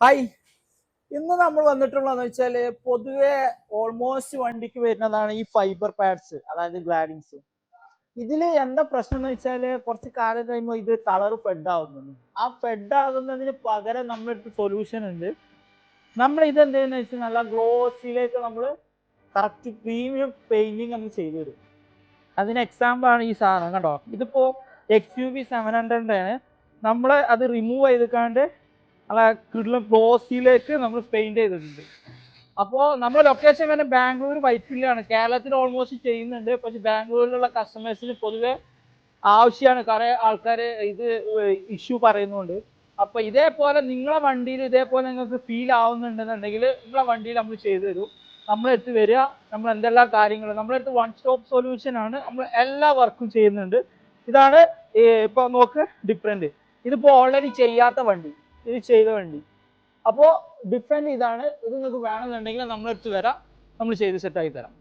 Hi, ഇന്ന് നമ്മൾ വന്നിട്ടുള്ളതെന്ന് വെച്ചാല് പൊതുവെ ഓൾമോസ്റ്റ് വണ്ടിക്ക് വരുന്നതാണ് ഈ ഫൈബർ പാഡ്സ്, അതായത് ഗ്ലാഡിങ്സ്. ഇതില് എന്താ പ്രശ്നം എന്ന് വെച്ചാല് കുറച്ച് കാലം കഴിയുമ്പോൾ ഇത് കളർ ഫെഡ് ആവുന്നുണ്ട്. ആ ഫെഡ് ആകുന്നതിന് പകരം നമ്മളെടുത്ത് സൊല്യൂഷൻ ഉണ്ട്. നമ്മൾ ഇത് എന്തെന്ന് വെച്ചാൽ നല്ല ഗ്ലോസിലേക്ക് നമ്മൾ കറക്റ്റ് പ്രീമിയം പെയിന്റിങ് നമ്മൾ ചെയ്തു തരും. അതിന് എക്സാമ്പിൾ ആണ് ഈ സാധനം, കണ്ടോ? ഇതിപ്പോ XUV700 ആണ്. നമ്മൾ അത് റിമൂവ് ചെയ്തിക്കാണ്ട് അല്ല കിട്ടുന്ന ഗ്ലോസിലേക്ക് നമ്മൾ പെയിന്റ് ചെയ്തിട്ടുണ്ട്. അപ്പോൾ നമ്മുടെ ലൊക്കേഷൻ വരുന്നത് ബാംഗ്ലൂർ വൈറ്റിലാണ്. കേരളത്തിൽ ഓൾമോസ്റ്റ് ചെയ്യുന്നുണ്ട്, പക്ഷെ ബാംഗ്ലൂരിലുള്ള കസ്റ്റമേഴ്സിന് പൊതുവെ ആവശ്യമാണ്. കുറേ ആൾക്കാർ ഇത് ഇഷ്യൂ പറയുന്നുണ്ട്. അപ്പോൾ ഇതേപോലെ നിങ്ങളെ വണ്ടിയിൽ ഇതേപോലെ നിങ്ങൾക്ക് ഫീൽ ആവുന്നുണ്ടെന്നുണ്ടെങ്കിൽ നിങ്ങളെ വണ്ടിയിൽ നമ്മൾ ചെയ്തു തരും. നമ്മളെടുത്ത് വരിക, നമ്മൾ എന്തെല്ലാം കാര്യങ്ങൾ നമ്മളെടുത്ത് വൺ സ്റ്റോപ്പ് സൊല്യൂഷൻ ആണ്. നമ്മൾ എല്ലാ വർക്കും ചെയ്യുന്നുണ്ട്. ഇതാണ് ഇപ്പോൾ നോക്ക് ഡിഫറെൻറ്റ്. ഇതിപ്പോൾ ഓൾറെഡി ചെയ്യാത്ത വണ്ടി, ഇത് ചെയ്ത വണ്ടി. അപ്പോൾ ഡിഫറെൻറ്റ് ഇതാണ്. ഇത് നിങ്ങൾക്ക് വേണമെന്നുണ്ടെങ്കിൽ നമ്മളെടുത്ത് വരാം, നമ്മൾ ചെയ്ത് സെറ്റാക്കി തരാം.